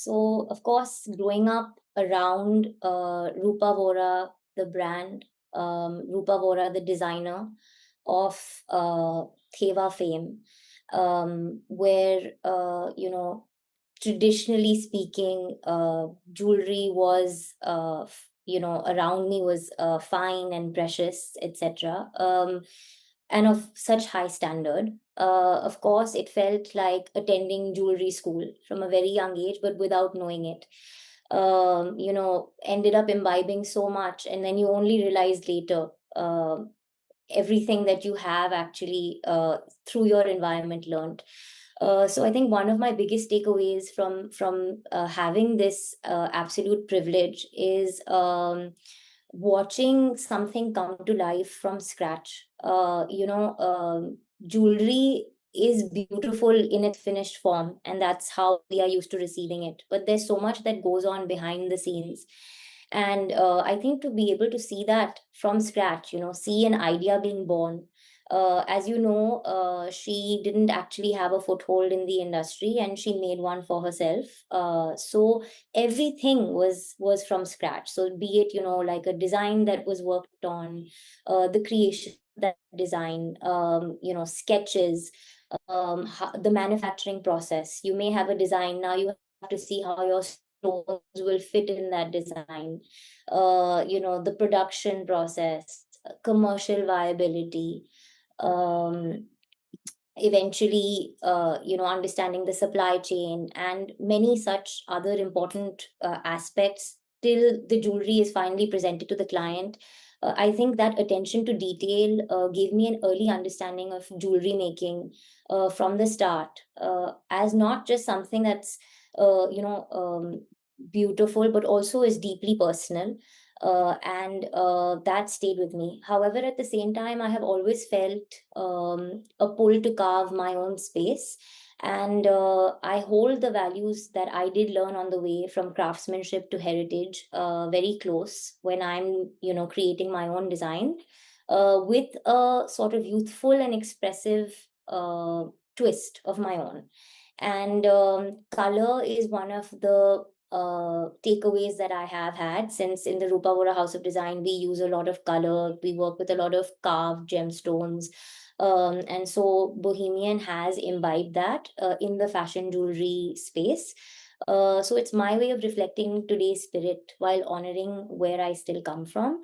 So, of course, growing up around Rupa Vora, the brand, Rupa Vora, the designer of Theva fame, where, traditionally speaking, jewelry was, around me was fine and precious, etc. And of such high standard. Of course, it felt like attending jewelry school from a very young age, but without knowing it. Ended up imbibing so much, and then you only realize later everything that you have actually through your environment learned. So I think one of my biggest takeaways from having this absolute privilege is watching something come to life from scratch. Jewelry is beautiful in its finished form, and that's how we are used to receiving it. But there's so much that goes on behind the scenes. And I think to be able to see that from scratch, see an idea being born. As you know, she didn't actually have a foothold in the industry, and she made one for herself. So everything was from scratch. So be it, like a design that was worked on, the creation of that design, sketches, the manufacturing process. You may have a design, now you have to see how your stones will fit in that design. The production process, commercial viability, um, eventually, understanding the supply chain and many such other important aspects till the jewelry is finally presented to the client. I think that attention to detail gave me an early understanding of jewelry making from the start, as not just something that's beautiful, but also is deeply personal. And that stayed with me. However, at the same time, I have always felt a pull to carve my own space. And I hold the values that I did learn on the way, from craftsmanship to heritage, very close when I'm, creating my own design with a sort of youthful and expressive twist of my own. And color is one of the takeaways that I have had, since in the Rupa Vora House of Design, we use a lot of color. We work with a lot of carved gemstones. And so Bohemian has imbibed that in the fashion jewelry space. So it's my way of reflecting today's spirit while honoring where I still come from.